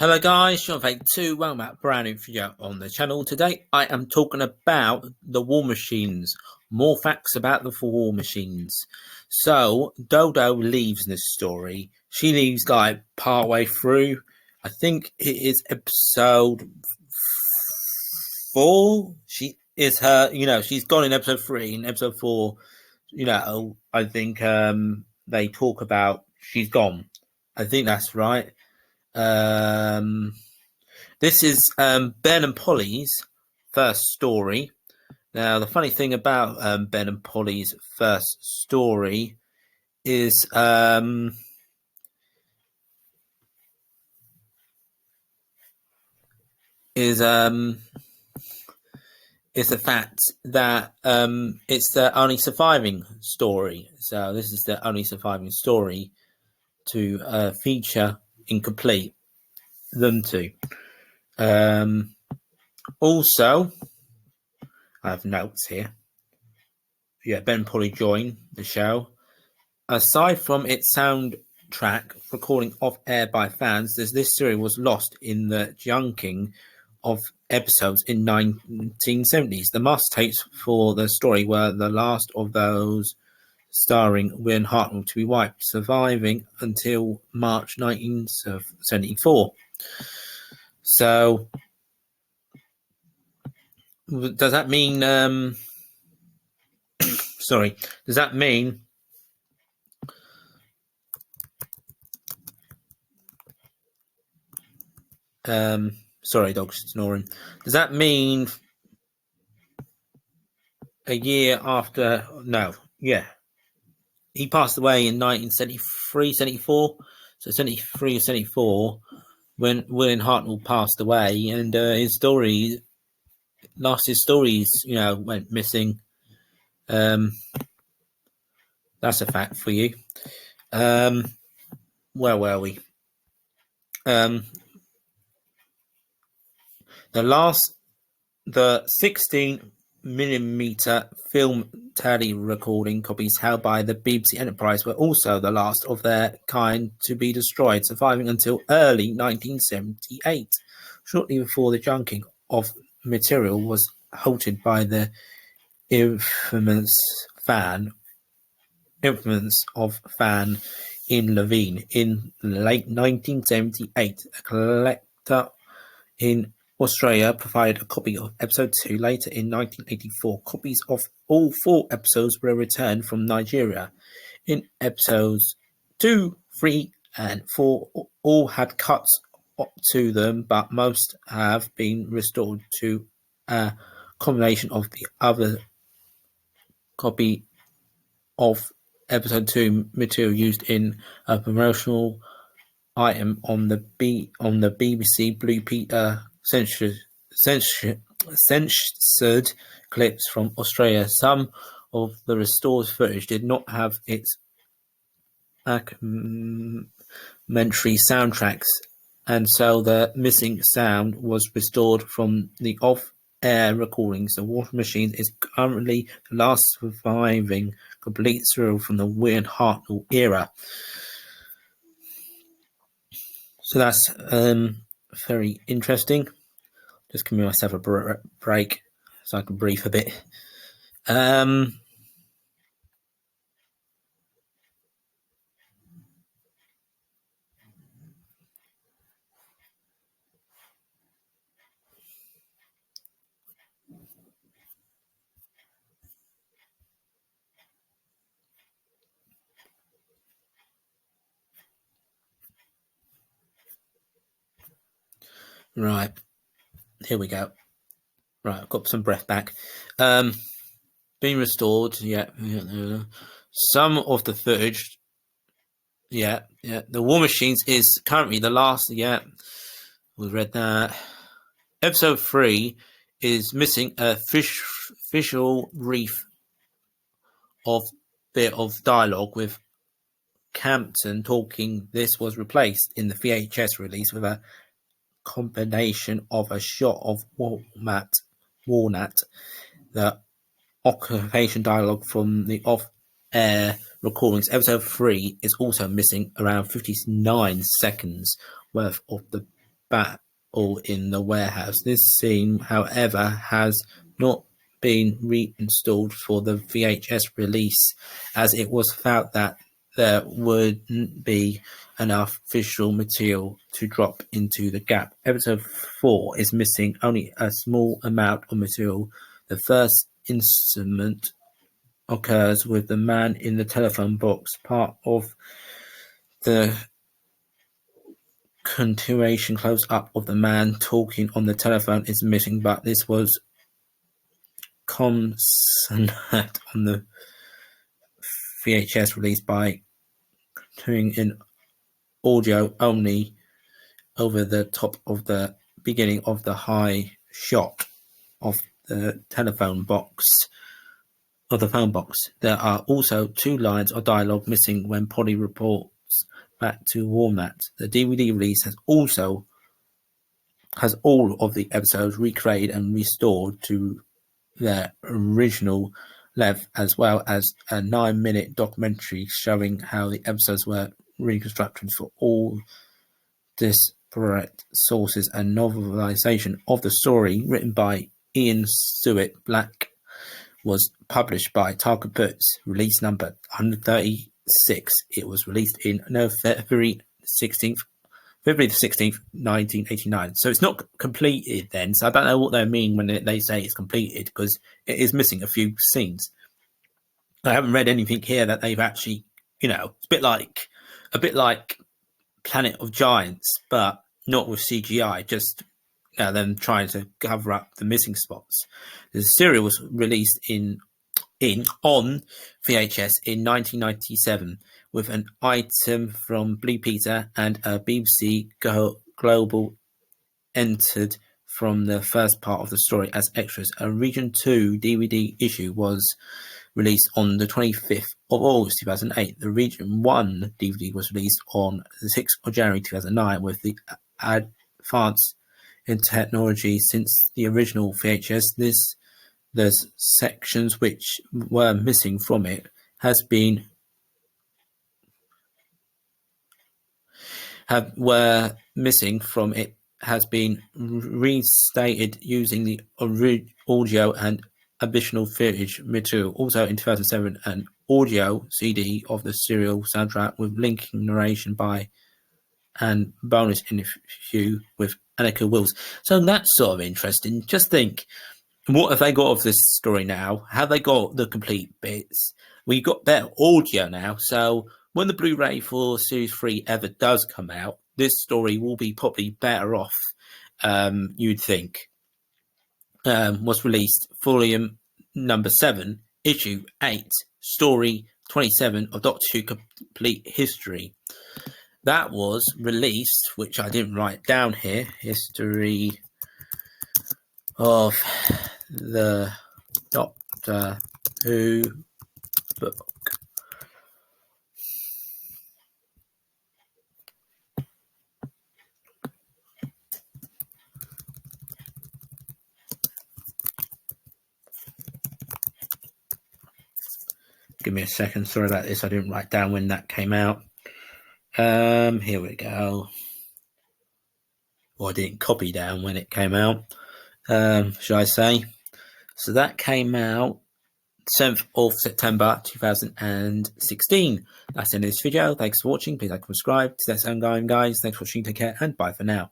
Hello guys, Sean Fake 2, welcome back, brand new video on the channel. Today I am talking about the War Machines, more facts about the War Machines. So Dodo leaves this story. She leaves like part way through. I think it is episode 4. She is she's gone in episode 3. In episode 4, I think they talk about she's gone. I think that's right. This is Ben and Polly's first story. Now, the funny thing about Ben and Polly's first story is the fact that it's the only surviving story. So this is the only surviving story to feature incomplete them two. Also, I have notes here. Yeah, Ben and Polly join the show. Aside from its soundtrack recording off-air by fans, this series was lost in the junking of episodes in 1970s. The master tapes for the story were the last of those starring William Hartnell to be wiped, surviving until March 1974. So, does that mean? Sorry, does that mean? Sorry, dog's snoring. Does that mean a year after? No, yeah. He passed away in 1973, 74. So 73 or 74, when William Hartnell passed away, and his stories went missing. That's a fact for you. Where were we? The 16mm film tele recording copies held by the BBC Enterprise were also the last of their kind to be destroyed, surviving until early 1978, shortly before the junking of material was halted by the infamous fan Ian Levine. In late 1978, a collector in Australia provided a copy of episode 2. Later in 1984, copies of all 4 episodes were returned from Nigeria. In episodes 2, 3, and 4, all had cuts to them, but most have been restored to a combination of the other copy of episode 2 material used in a promotional item on the BBC Blue Peter censored clips from Australia. Some of the restored footage did not have its documentary soundtracks, and so the missing sound was restored from the off-air recordings. The War Machine is currently the last surviving complete serial from the William Hartnell era. So that's very interesting. Just give myself a break so I can breathe a bit. Right, here we go. Right, I've got some breath back. Being restored, yeah. Some of the footage, yeah. The War Machines is currently the last, we read that. Episode 3 is missing a visual reef of bit of dialogue with Campton talking. This was replaced in the VHS release with a combination of a shot of Walnut, the occupation dialogue from the off-air recordings. Episode 3 is also missing around 59 seconds worth of the battle in the warehouse. This scene, however, has not been reinstalled for the VHS release, as it was felt that there wouldn't be enough visual material to drop into the gap. Episode 4 is missing only a small amount of material. The first incident occurs with the man in the telephone box. Part of the continuation close-up of the man talking on the telephone is missing, but this was consonant on the VHS release by tuning in audio only over the top of the beginning of the high shot of the telephone box. Of the phone box. There are also 2 lines of dialogue missing when Polly reports back to Walnut. The DVD release has all of the episodes recreated and restored to their original length, as well as a 9-minute documentary showing how the episodes were reconstructed for all disparate sources. A novelization of the story written by Ian Stewart Black was published by Target Books, release number 136. It was released in February the 16th, 1989. So it's not completed then. So I don't know what they mean when they say it's completed, because it is missing a few scenes. I haven't read anything here that they've actually, it's a bit like Planet of Giants, but not with CGI, just them trying to cover up the missing spots. The serial was released on VHS in 1997 with an item from Blue Peter and a BBC Global entered from the first part of the story as extras. A Region 2 DVD issue was released on the 25th of August 2008. The Region 1 DVD was released on the 6th of January 2009 with the advance in technology since the original VHS. The sections which were missing from it has been restated using the audio and additional footage material. Also in 2007, an audio CD of the serial soundtrack with linking narration by and bonus interview with Annika Wills. So that's sort of interesting. Just think, what have they got of this story now? Have they got the complete bits? We got better audio now, so when the Blu-ray for Series 3 ever does come out, this story will be probably better off, you'd think. Was released, volume number 7, issue 8, story 27 of Doctor Who Complete History. That was released, which I didn't write down here, history of the Doctor Who book. Give me a second. Sorry about this. I didn't write down when that came out. Here we go. Well, I didn't copy down when it came out, should I say. So that came out 7th of September 2016. That's the end of this video. Thanks for watching. Please like and subscribe. To that sound going, guys. Thanks for watching. Take care and bye for now.